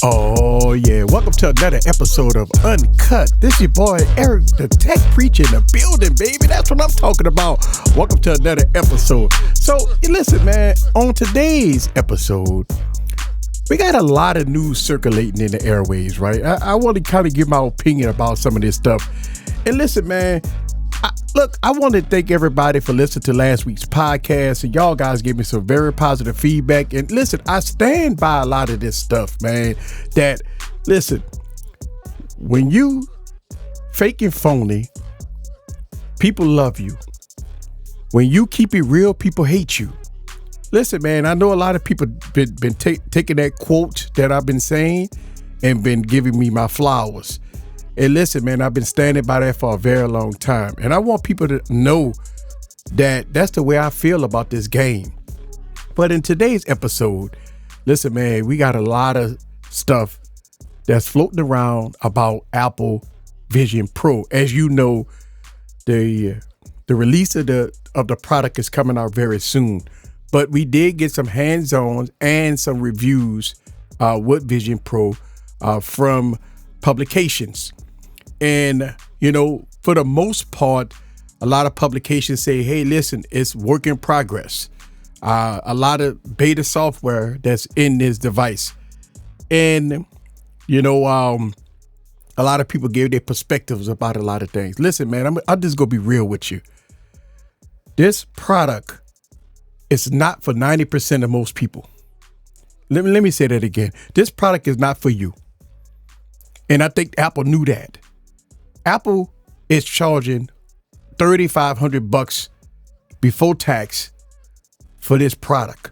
Oh yeah, welcome to another episode of Uncut. This your boy Eric, the tech preacher in the building, baby. That's what I'm talking about. Welcome to another episode. So listen, man, on today's episode, we got a lot of news circulating in the airways, right? I want to kind of give my opinion about some of this stuff. And listen, man, I want to thank everybody for listening to last week's podcast, and y'all guys gave me some very positive feedback. And listen, I stand by a lot of this stuff, man. That, listen, when you fake and phony, people love you. When you keep it real, people hate you. Listen, man, I know a lot of people been taking that quote that I've been saying and been giving me my flowers. And listen, man, I've been standing by that for a very long time. And I want people to know that that's the way I feel about this game. But in today's episode, listen, man, we got a lot of stuff that's floating around about Apple Vision Pro. As you know, the release of the product is coming out very soon. But we did get some hands-on and some reviews with Vision Pro from publications. And, you know, for the most part, a lot of publications say, hey, listen, it's work in progress. A lot of beta software that's in this device. And, you know, a lot of people gave their perspectives about a lot of things. Listen, man, I'm just going to be real with you. This product is not for 90% of most people. Let me say that again. This product is not for you. And I think Apple knew that. Apple is charging $3,500 before tax for this product.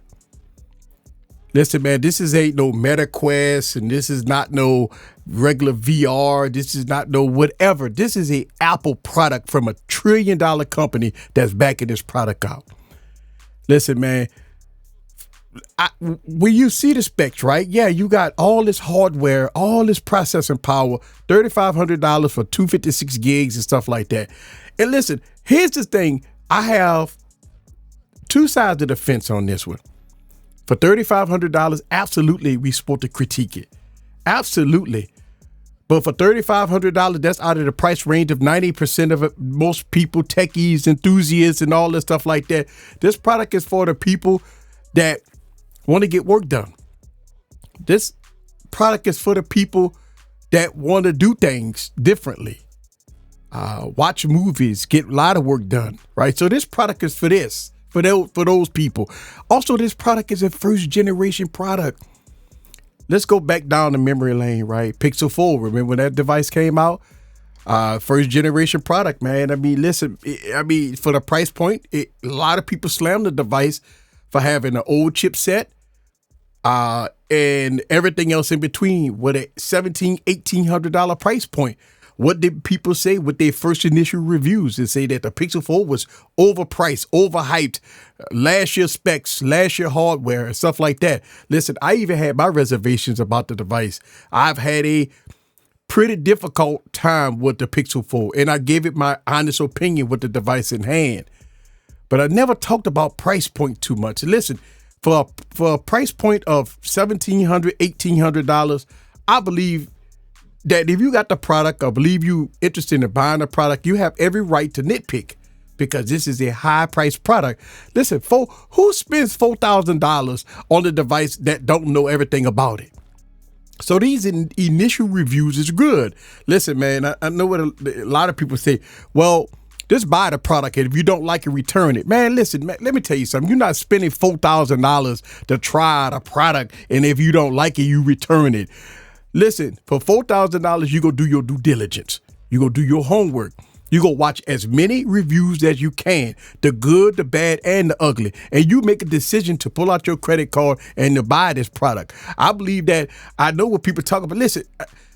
Listen, man, this ain't no Meta Quest, and this is not no regular VR. This is not no whatever. This is a Apple product from $1 trillion company that's backing this product out. Listen, man, when you see the specs, right? Yeah, you got all this hardware, all this processing power, $3,500 for 256 gigs and stuff like that. And listen, here's the thing. I have two sides of the fence on this one. For $3,500, absolutely, we're supposed to critique it. Absolutely. But for $3,500, that's out of the price range of 90% of it, most people, techies, enthusiasts, and all this stuff like that. This product is for the people that want to get work done. This product is for the people that want to do things differently. Watch movies, get a lot of work done, right? So this product is for this, for those people. Also, this product is a first generation product. Let's go back down the memory lane, right? Pixel 4, remember when that device came out? First generation product, man. I mean, listen, for the price point, a lot of people slammed the device for having an old chipset and everything else in between with a $1,800 price point. What did people say with their first initial reviews? They say that the Pixel 4 was overpriced, overhyped, last year specs, last year hardware, and stuff like that. Listen, I even had my reservations about the device. I've had a pretty difficult time with the Pixel 4, and I gave it my honest opinion with the device in hand. But I never talked about price point too much. Listen, for a price point of $1,700, $1,800, I believe that if you got the product, I believe you interested in buying the product, you have every right to nitpick because this is a high price product. Listen, who spends $4,000 on a device that don't know everything about it? So these initial reviews is good. Listen, man, I know what a lot of people say. Well, just buy the product, and if you don't like it, return it. Man, listen, man, let me tell you something. You're not spending $4,000 to try the product, and if you don't like it, you return it. Listen, for $4,000, you go do your due diligence. You go do your homework. You go watch as many reviews as you can, the good, the bad, and the ugly, and you make a decision to pull out your credit card and to buy this product. I believe that. I know what people talk about. Listen,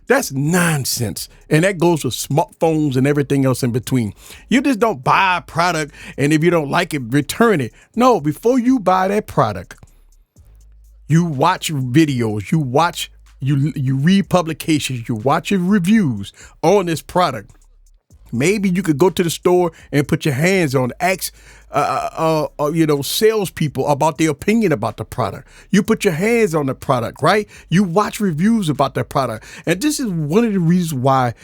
that's nonsense. And that goes with smartphones and everything else in between. You just don't buy a product, and if you don't like it, return it. No, before you buy that product, you watch videos, you read publications, you watch your reviews on this product. Maybe you could go to the store and put your hands on, ask, salespeople about their opinion about the product. You put your hands on the product, right? You watch reviews about that product. And this is one of the reasons why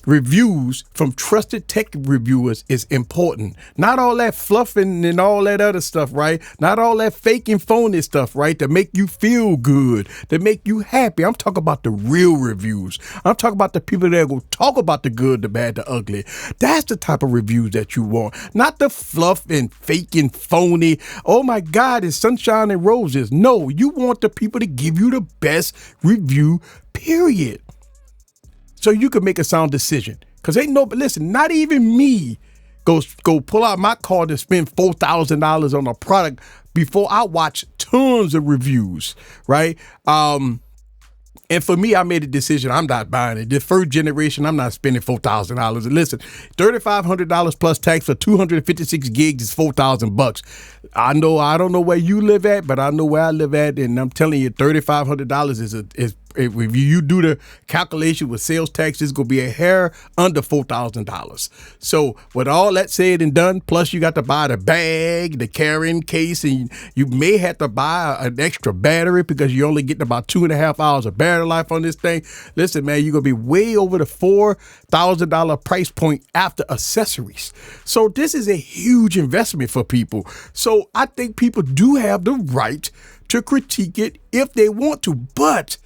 reviews from trusted tech reviewers is important. Not all that fluffing and all that other stuff, right? Not all that fake and phony stuff, right? To make you feel good, to make you happy. I'm talking about the real reviews. I'm talking about the people that will talk about the good, the bad, the ugly. That's the type of reviews that you want. Not the fluff and fake and phony. Oh my God, it's sunshine and roses. No, you want the people to give you the best review, period. So you can make a sound decision. Because but listen, not even me go pull out my card and spend $4,000 on a product before I watch tons of reviews, right? And for me, I made a decision. I'm not buying it. The first generation, I'm not spending $4,000. And listen, $3,500 plus tax for 256 gigs is $4,000. I don't know where you live at, but I know where I live at, and I'm telling you, $3,500 is if you do the calculation with sales tax, it's going to be a hair under $4,000. So with all that said and done, plus you got to buy the bag, the carrying case, and you may have to buy an extra battery because you're only getting about 2.5 hours of battery life on this thing. Listen, man, you're going to be way over the $4,000 price point after accessories. So this is a huge investment for people. So I think people do have the right to critique it if they want to, but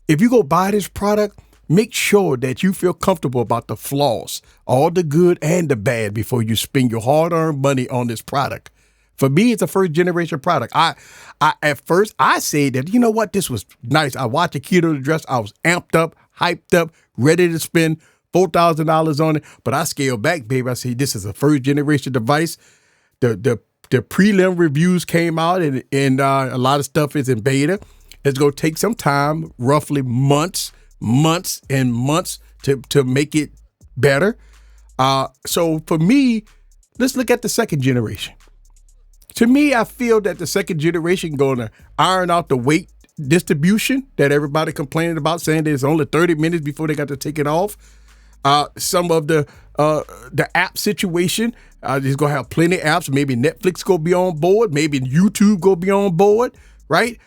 if you go buy this product, make sure that you feel comfortable about the flaws, all the good and the bad, before you spend your hard-earned money on this product. For me, it's a first-generation product. At first, I say that, you know what, this was nice. I watched a keto address. I was amped up, hyped up, ready to spend $4,000 on it. But I scaled back, baby. I say, this is a first-generation device. The prelim reviews came out, and a lot of stuff is in beta. It's going to take some time, roughly months and months to make it better. So for me, let's look at the second generation. To me, I feel that the second generation going to iron out the weight distribution that everybody complaining about, saying that it's only 30 minutes before they got to take it off. Some of the app situation, is going to have plenty of apps. Maybe Netflix going to be on board. Maybe YouTube going to be on board, right?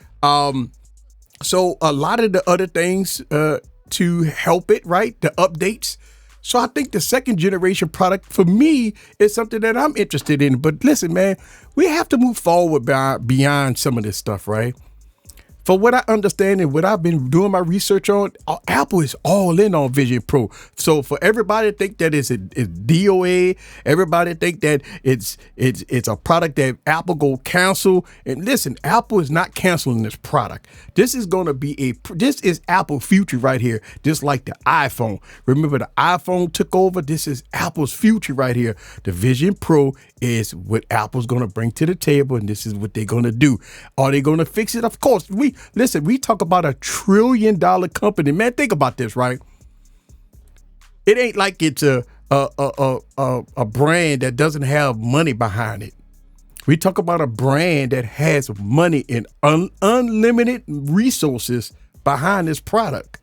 So a lot of the other things to help it, right? The updates. So I think the second generation product for me is something that I'm interested in. But listen, man, we have to move forward beyond some of this stuff, right? For what I understand and what I've been doing my research on, Apple is all in on Vision Pro. So for everybody to think that it's DOA, everybody think that it's a product that Apple go cancel. And listen, Apple is not canceling this product. This is going to be this is Apple future right here, just like the iPhone. Remember, the iPhone took over. This is Apple's future right here. The Vision Pro is what Apple's going to bring to the table, and this is what they're going to do. Are they going to fix it? Of course. We talk about $1 trillion company. Man, think about this, right? It ain't like it's a brand that doesn't have money behind it. We talk about a brand that has money and unlimited resources behind this product.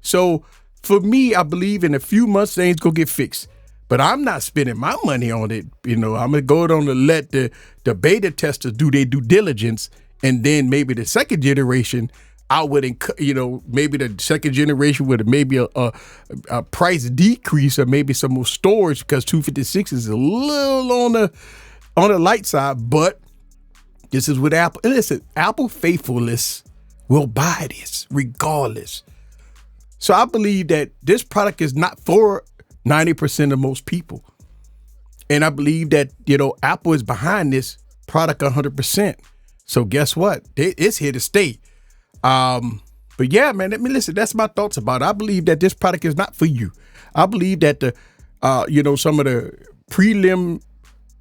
So for me, I believe in a few months, things going to get fixed. But I'm not spending my money on it. I'm going to go on to let the beta testers do their due diligence. And then maybe the second generation, I would, maybe the second generation with maybe a price decrease or maybe some more storage, because 256 is a little on the light side. But this is what Apple, and listen, Apple faithfulness will buy this regardless. So I believe that this product is not for 90% of most people. And I believe that, Apple is behind this product 100%. So guess what? It's here to stay. But yeah, man, listen, that's my thoughts about it. I believe that this product is not for you. I believe that some of the prelim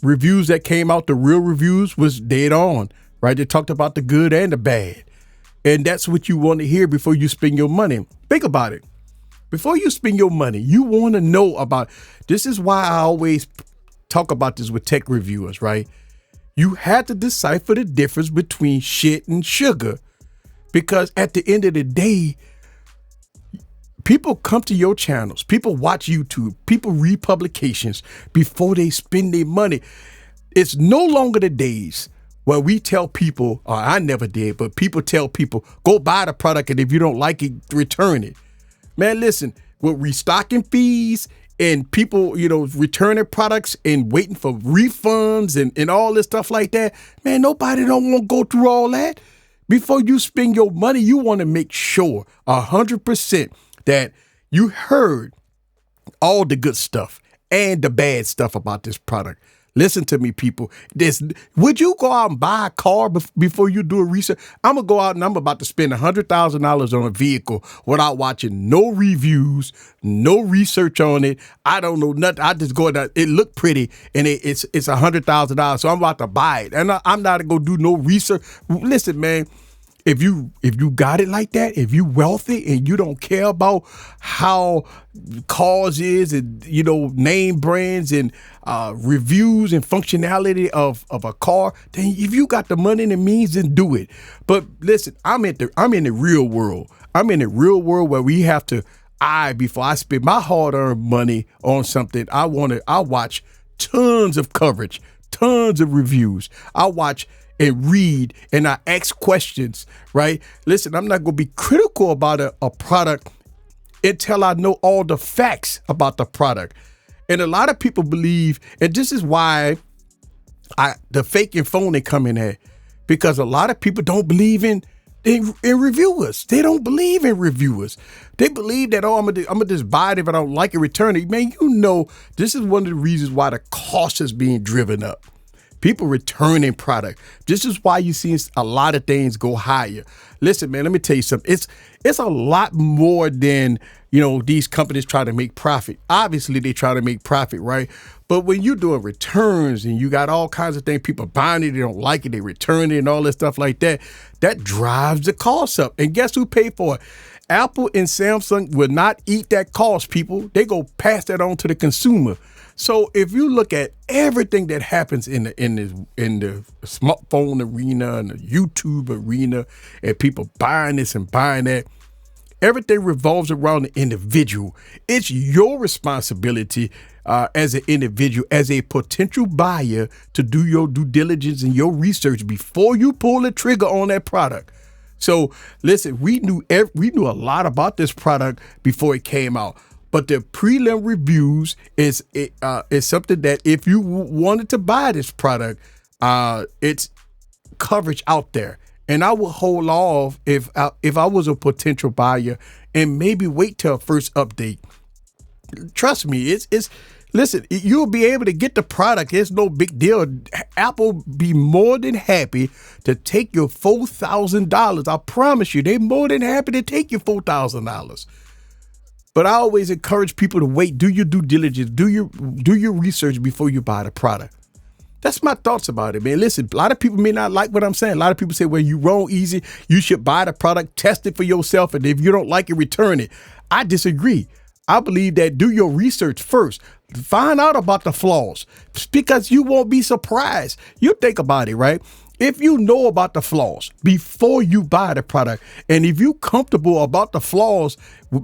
reviews that came out, the real reviews, was dead on, right? They talked about the good and the bad. And that's what you want to hear before you spend your money. Think about it. Before you spend your money, you want to know about, this is why I always talk about this with tech reviewers, right? You had to decipher the difference between shit and sugar, because at the end of the day, People come to your channels. People watch YouTube. People read publications before they spend their money. It's no longer the days where we tell people, or I never did, but people tell people, go buy the product, and if you don't like it, return it. Man, listen, with restocking fees and people, returning products and waiting for refunds and all this stuff like that, man, nobody don't want to go through all that. Before you spend your money, you want to make sure 100% that you heard all the good stuff and the bad stuff about this product. Listen to me, people. Would you go out and buy a car before you do a research? I'm going to go out and I'm about to spend $100,000 on a vehicle without watching no reviews, no research on it. I don't know nothing. I just go out. It looked pretty and it's $100,000. So I'm about to buy it. And I'm not going to do no research. Listen, man. If you got it like that, if you wealthy and you don't care about how cars is and, name brands and reviews and functionality of a car, then if you got the money and the means, then do it. But listen, I'm in the real world. I'm in the real world where we have to, before I spend my hard-earned money on something, I watch tons of coverage, tons of reviews. I watch and read and I ask questions, right? Listen, I'm not going to be critical about a product until I know all the facts about the product. And a lot of people believe, and this is why the fake and phony come in there, because a lot of people don't believe in reviewers. They don't believe in reviewers. They believe that, I'm gonna just buy it if I don't like it, return it. Man, this is one of the reasons why the cost is being driven up. People returning product. This is why you see a lot of things go higher. Listen, man, let me tell you something. It's a lot more than, these companies try to make profit. Obviously, they try to make profit, right? But when you're doing returns and you got all kinds of things, people buying it, they don't like it, they return it and all this stuff like that, that drives the cost up. And guess who paid for it? Apple and Samsung will not eat that cost, people. They go pass that on to the consumer. So if you look at everything that happens in the smartphone arena and the YouTube arena, and people buying this and buying that, everything revolves around the individual. It's your responsibility as an individual, as a potential buyer, to do your due diligence and your research before you pull the trigger on that product. So listen, we knew a lot about this product before it came out. But the prelim reviews is something that if you wanted to buy this product, it's coverage out there. And I would hold off if I was a potential buyer and maybe wait till a first update. Trust me, listen, you'll be able to get the product. It's no big deal. Apple be more than happy to take your $4,000. I promise you, they're more than happy to take your $4,000. But I always encourage people to wait, do your due diligence, do your research before you buy the product. That's my thoughts about it, man. Listen, a lot of people may not like what I'm saying. A lot of people say, well, you wrong, Easy. You should buy the product, test it for yourself, and if you don't like it, return it. I disagree. I believe that do your research first. Find out about the flaws, because you won't be surprised. You think about it, right? If you know about the flaws before you buy the product, and if you're comfortable about the flaws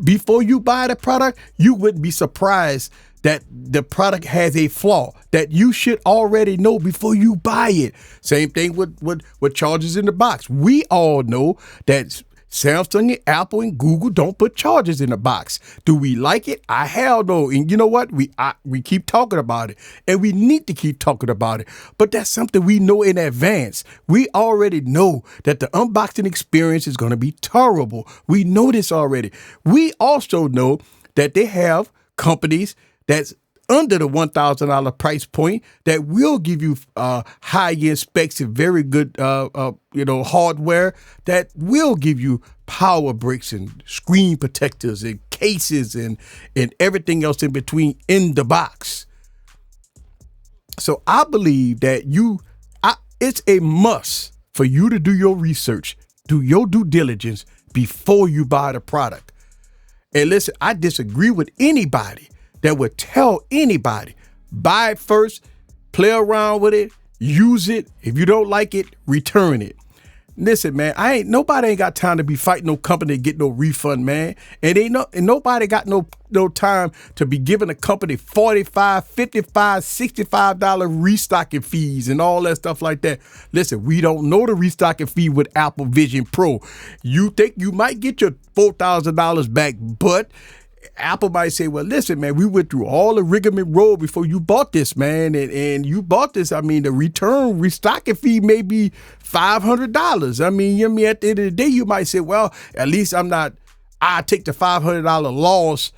before you buy the product, you wouldn't be surprised that the product has a flaw that you should already know before you buy it. Same thing with chargers in the box. We all know that Samsung and Apple and Google don't put chargers in the box. Do we like it? Hell no. And you know what? We keep talking about it, and we need to keep talking about it. But that's something we know in advance. We already know that the unboxing experience is going to be terrible. We know this already. We also know that they have companies that's under the $1,000 price point that will give you high-end specs and very good hardware that will give you power bricks and screen protectors and cases and everything else in between in the box. So I believe that it's a must for you to do your research, do your due diligence before you buy the product. And listen, I disagree with anybody that would tell anybody, buy it first, play around with it, use it. If you don't like it, return it. Listen, man, nobody ain't got time to be fighting no company to get no refund, man. And nobody got no time to be giving a company $45, $55, $65 restocking fees and all that stuff like that. Listen, we don't know the restocking fee with Apple Vision Pro. You think you might get your $4,000 back, but Apple might say, well, listen, man, we went through all the rigmarole before you bought this, man. And you bought this. I mean, the restocking fee may be $500. I mean, at the end of the day, you might say, well, at least I take the $500 loss,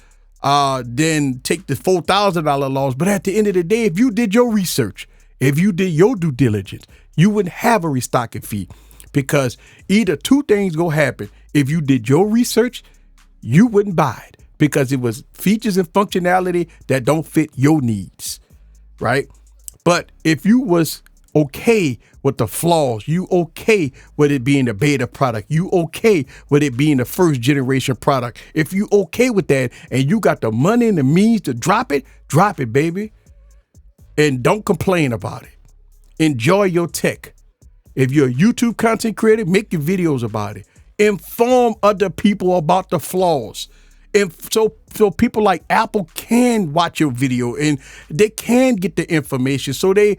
then take the $4,000 loss. But at the end of the day, if you did your research, if you did your due diligence, you wouldn't have a restocking fee, because either two things go happen. If you did your research, you wouldn't buy it, because it was features and functionality that don't fit your needs, right? But if you was okay with the flaws, you okay with it being a beta product, you okay with it being the first generation product, if you okay with that and you got the money and the means to drop it, baby. And don't complain about it. Enjoy your tech. If you're a YouTube content creator, make your videos about it. Inform other people about the flaws. And so people like Apple can watch your video and they can get the information. So they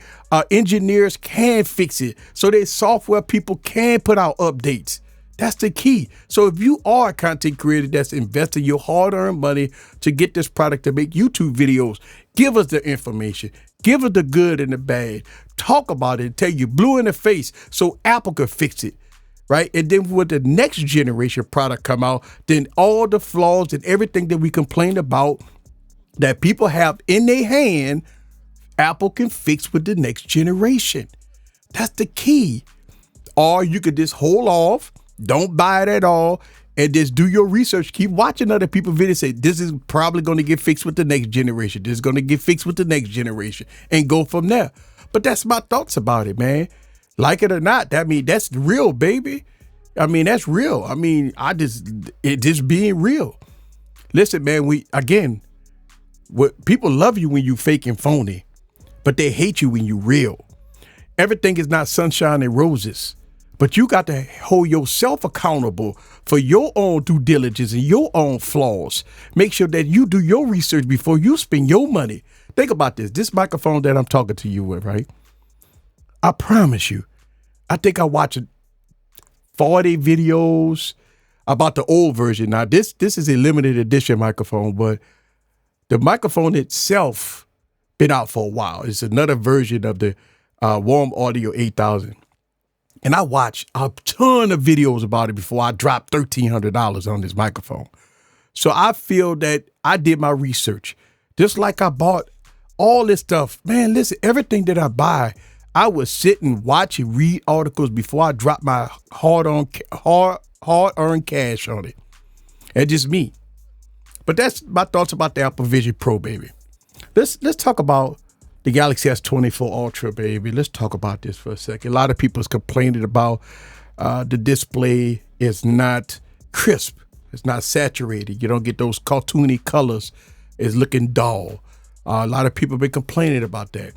engineers can fix it. So their software people can put out updates. That's the key. So if you are a content creator that's investing your hard-earned money to get this product to make YouTube videos, give us the information. Give us the good and the bad. Talk about it. Tell you blue in the face so Apple could fix it. Right. And then when the next generation product come out, then all the flaws and everything that we complain about that people have in their hand, Apple can fix with the next generation. That's the key. Or you could just hold off, don't buy it at all, and just do your research. Keep watching other people's videos. Say, this is probably going to get fixed with the next generation. This is going to get fixed with the next generation, and go from there. But that's my thoughts about it, man. Like it or not, that's real, baby. I mean, that's real. I mean, it just being real. Listen, man, people love you when you fake and phony, but they hate you when you real. Everything is not sunshine and roses, but you got to hold yourself accountable for your own due diligence and your own flaws. Make sure that you do your research before you spend your money. Think about this. This microphone that I'm talking to you with, right? I promise you, I think I watched 40 videos about the old version. Now, this is a limited edition microphone, but the microphone itself been out for a while. It's another version of the Warm Audio 8000. And I watched a ton of videos about it before I dropped $1,300 on this microphone. So I feel that I did my research. Just like I bought all this stuff. Man, listen, everything that I buy, I would sit and watch and read articles before I drop my hard-earned cash on it. That's just me. But that's my thoughts about the Apple Vision Pro, baby. Let's talk about the Galaxy S24 Ultra, baby. Let's talk about this for a second. A lot of people is complaining about the display is not crisp. It's not saturated. You don't get those cartoony colors. It's looking dull. A lot of people have been complaining about that.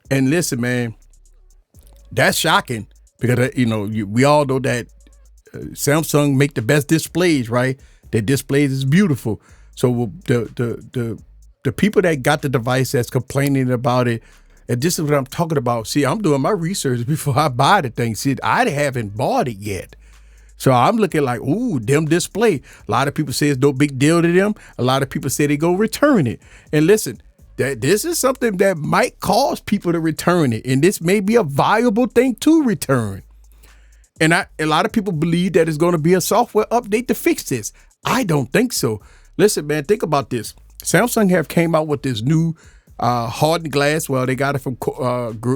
And listen, man, that's shocking because, we all know that Samsung make the best displays, right? Their displays is beautiful. So the people that got the device that's complaining about it, and this is what I'm talking about. See, I'm doing my research before I buy the thing. See, I haven't bought it yet. So I'm looking like, ooh, them display. A lot of people say it's no big deal to them. A lot of people say they go return it. And listen, that this is something that might cause people to return it. And this may be a viable thing to return. And a lot of people believe that it's going to be a software update to fix this. I don't think so. Listen, man, think about this. Samsung have came out with this new hardened glass. Well, they got it from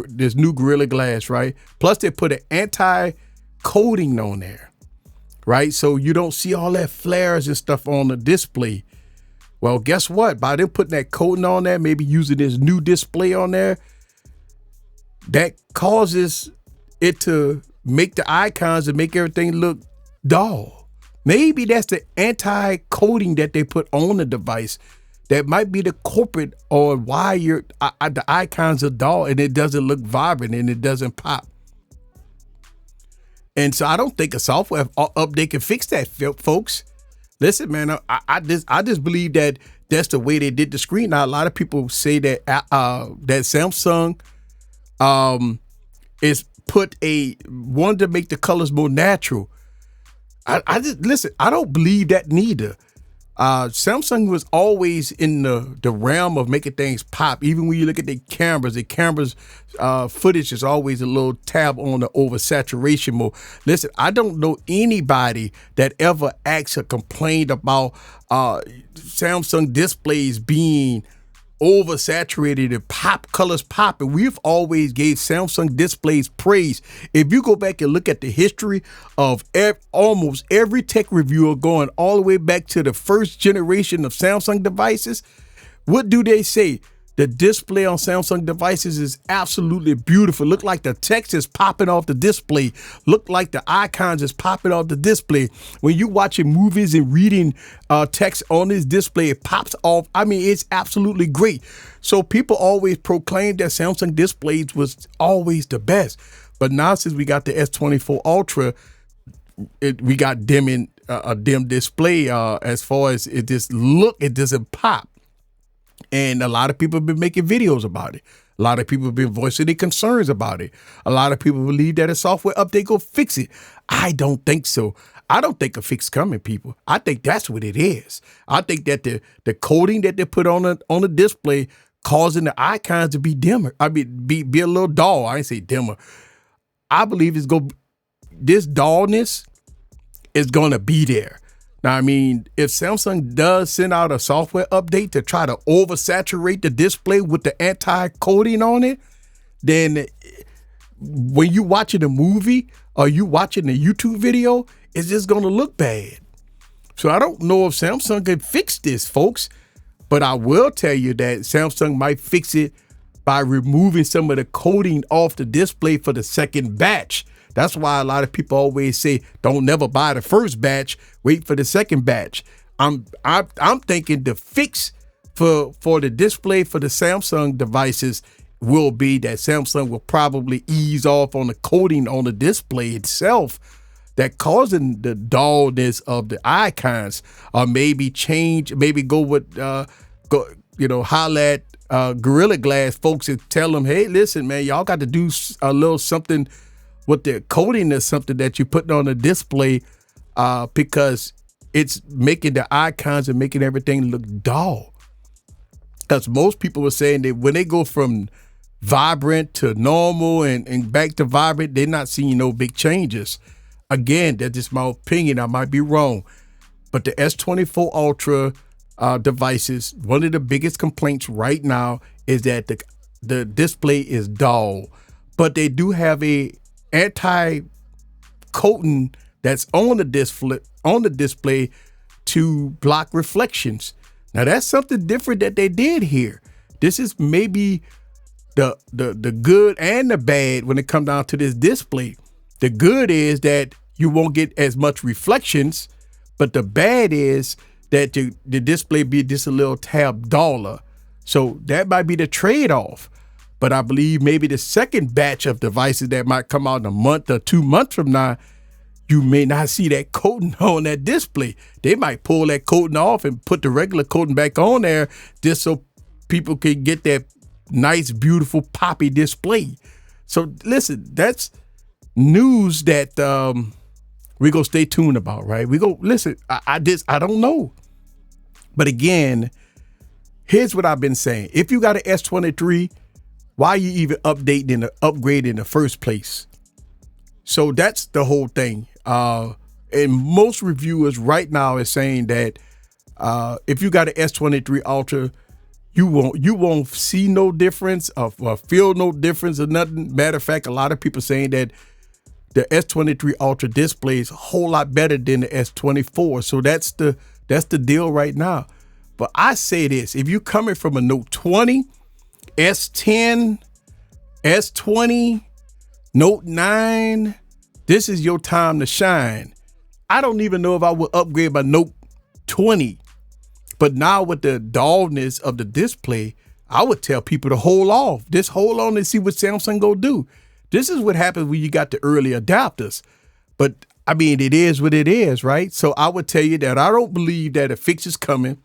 this new Gorilla Glass, right? Plus, they put an anti-coating on there, right? So you don't see all that flares and stuff on the display. Well, guess what? By them putting that coating on there, maybe using this new display on there, that causes it to make the icons and make everything look dull. Maybe that's the anti-coating that they put on the device. That might be the culprit on why the icons are dull and it doesn't look vibrant and it doesn't pop. And so I don't think a software update can fix that, folks. Listen, man, I just believe that that's the way they did the screen. Now, a lot of people say that that Samsung is wanted to make the colors more natural. I just listen. I don't believe that neither. Samsung was always in the realm of making things pop. Even when you look at the cameras footage is always a little tab on the oversaturation mode. Listen, I don't know anybody that ever asked or complained about Samsung displays being oversaturated and colors popping. We've always gave Samsung displays praise. If you go back and look at the history of almost every tech reviewer going all the way back to the first generation of Samsung devices, what do they say? The display on Samsung devices is absolutely beautiful. Look like the text is popping off the display. Look like the icons is popping off the display. When you watching movies and reading text on this display, it pops off. I mean, it's absolutely great. So people always proclaimed that Samsung displays was always the best. But now since we got the S24 Ultra, we got a dim display as far as it doesn't pop. And a lot of people have been making videos about it. A lot of people have been voicing their concerns about it. A lot of people believe that a software update will fix it. I don't think so. I don't think a fix coming, people. I think that's what it is. I think that the coating that they put on the display causing the icons to be dimmer. I mean, be a little dull. I ain't say dimmer. I believe this dullness is gonna be there. Now, I mean, if Samsung does send out a software update to try to oversaturate the display with the anti-coating on it, then when you watching a movie or you watching a YouTube video, it's just going to look bad. So I don't know if Samsung can fix this, folks, but I will tell you that Samsung might fix it by removing some of the coating off the display for the second batch. That's why a lot of people always say, don't never buy the first batch, wait for the second batch. I'm thinking the fix for the display for the Samsung devices will be that Samsung will probably ease off on the coating on the display itself that causing the dullness of the icons, or maybe go with holler at Gorilla Glass folks and tell them, hey, listen, man, y'all got to do a little something with the coating or something that you're putting on the display because it's making the icons and making everything look dull. Because most people were saying that when they go from vibrant to normal and back to vibrant, they're not seeing no big changes. Again, that's just my opinion. I might be wrong. But the S24 Ultra devices, one of the biggest complaints right now is that the display is dull. But they do have a anti-coating that's on the display to block reflections. Now that's something different that they did here. This is maybe the good and the bad when it comes down to this display. The good is that you won't get as much reflections, but the bad is that the display be just a little tab duller. So that might be the trade-off. But I believe maybe the second batch of devices that might come out in a month or 2 months from now, you may not see that coating on that display. They might pull that coating off and put the regular coating back on there just so people can get that nice, beautiful, poppy display. So listen, that's news that we're going to stay tuned about, right? We go, listen, I don't know. But again, here's what I've been saying. If you got an S23, why are you even updating and upgrading in the first place? So that's the whole thing. And most reviewers right now is saying that if you got an S23 Ultra, you won't see no difference or feel no difference or nothing. Matter of fact, a lot of people saying that the S23 Ultra display is a whole lot better than the S24. So that's the deal right now. But I say this: if you're coming from a Note 20, S10, S20, Note 9, this is your time to shine. I don't even know if I would upgrade my Note 20. But now with the dullness of the display, I would tell people to hold off. Just hold on and see what Samsung go do. This is what happens when you got the early adapters. But I mean, it is what it is, right? So I would tell you that I don't believe that a fix is coming.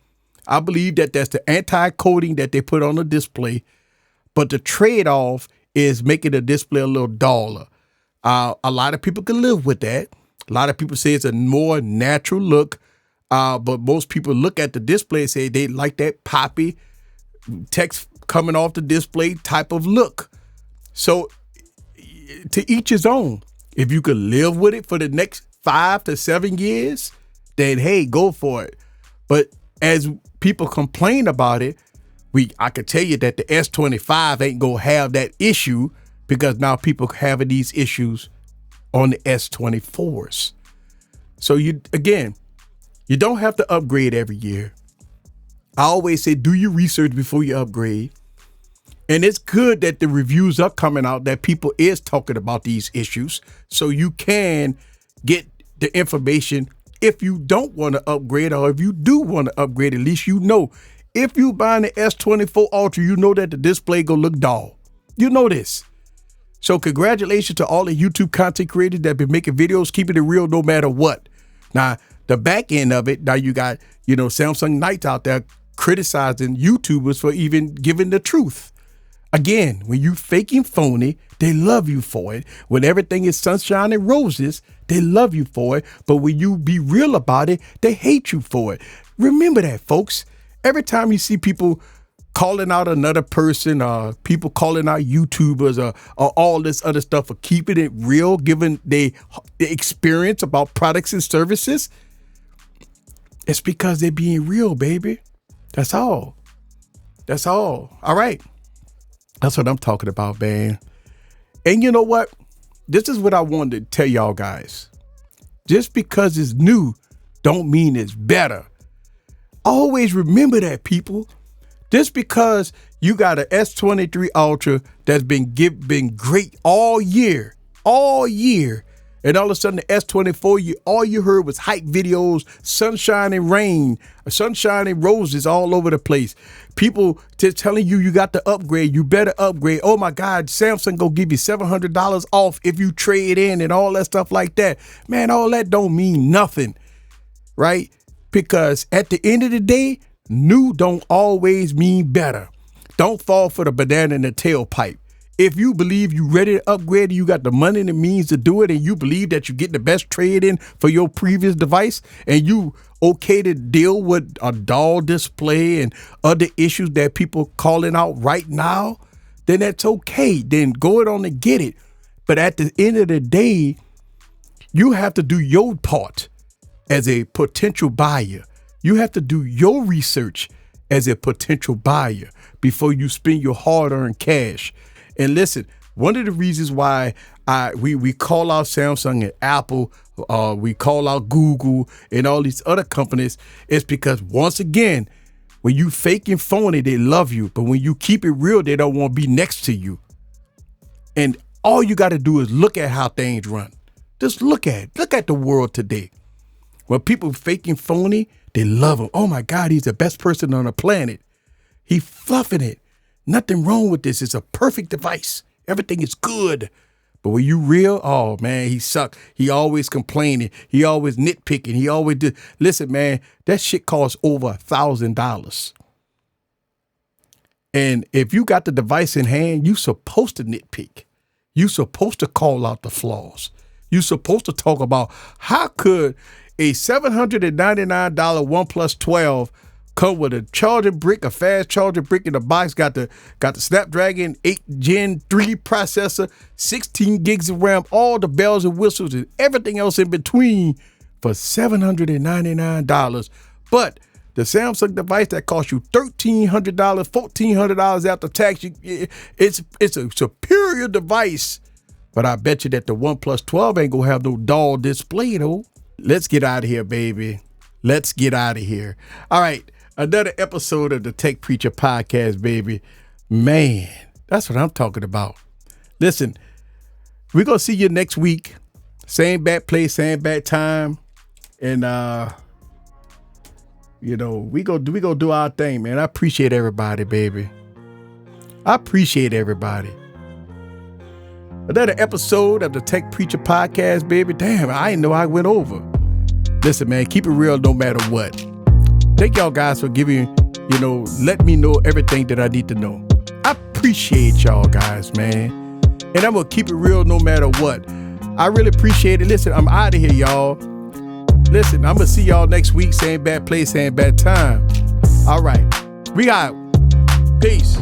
I believe that that's the anti-coating that they put on the display. But the trade-off is making the display a little duller. A lot of people can live with that. A lot of people say it's a more natural look. But most people look at the display and say they like that poppy text coming off the display type of look. So to each his own. If you could live with it for the next 5 to 7 years, then hey, go for it. But as people complain about it, I could tell you that the S25 ain't gonna have that issue because now people having these issues on the S24s. So you don't have to upgrade every year. I always say do your research before you upgrade. And it's good that the reviews are coming out that people is talking about these issues so you can get the information if you don't want to upgrade, or if you do want to upgrade, at least you know. If you buying the S24 Ultra, you know that the display gonna look dull. You know this. So congratulations to all the YouTube content creators that been making videos, keeping it real no matter what. Now, the back end of it, now you got, Samsung Knights out there criticizing YouTubers for even giving the truth. Again, when you faking phony, they love you for it. When everything is sunshine and roses, they love you for it. But when you be real about it, they hate you for it. Remember that, folks. Every time you see people calling out another person, people calling out YouTubers or all this other stuff for keeping it real, giving the experience about products and services, it's because they're being real, baby. That's all. That's all. All right. That's what I'm talking about, man. And you know what? This is what I wanted to tell y'all guys. Just because it's new don't mean it's better. Always remember that, people. Just because you got an S23 Ultra that's been great all year, and all of a sudden the S24, all you heard was hype videos, sunshine and rain, sunshine and roses all over the place. People just telling you got to upgrade, you better upgrade. Oh my God, Samsung go give you $700 off if you trade in and all that stuff like that. Man, all that don't mean nothing, right? Because at the end of the day, new don't always mean better. Don't fall for the banana in the tailpipe. If you believe you ready to upgrade, you got the money and the means to do it, and you believe that you get the best trade in for your previous device, and you okay to deal with a dull display and other issues that people calling out right now, then that's okay. Then go it on and get it. But at the end of the day, you have to do your part as a potential buyer. You have to do your research as a potential buyer before you spend your hard-earned cash. And listen, one of the reasons why we call out Samsung and Apple, we call out Google and all these other companies is because, once again, when you fake and phony, they love you. But when you keep it real, they don't want to be next to you. And all you got to do is look at how things run. Just look at the world today. When people faking phony, they love him. Oh my God, he's the best person on the planet. He fluffing it. Nothing wrong with this. It's a perfect device. Everything is good. But when you real, oh man, he suck. He always complaining. He always nitpicking. He always do. Listen, man, that shit costs over $1,000. And if you got the device in hand, you supposed to nitpick. You supposed to call out the flaws. You supposed to talk about how could a $799 OnePlus 12 come with a charging brick, a fast charging brick in the box, got the Snapdragon 8 Gen 3 processor, 16 gigs of RAM, all the bells and whistles and everything else in between for $799. But the Samsung device that costs you $1,300, $1,400 after tax, it's a superior device. But I bet you that the OnePlus 12 ain't gonna have no dull display though. Let's get out of here, baby. Let's get out of here. All right. Another episode of the Tech Preacher Podcast, baby. Man, that's what I'm talking about. Listen, we're going to see you next week. Same bad place, same bad time. And, we go do our thing, man. I appreciate everybody, baby. I appreciate everybody. Another episode of the Tech Preacher Podcast, baby. Damn, I didn't know I went over. Listen, man, keep it real no matter what. Thank y'all guys for giving, let me know everything that I need to know. I appreciate y'all guys, man. And I'm going to keep it real no matter what. I really appreciate it. Listen, I'm out of here, y'all. Listen, I'm going to see y'all next week. Same bad place, same bad time. All right. We out. Peace.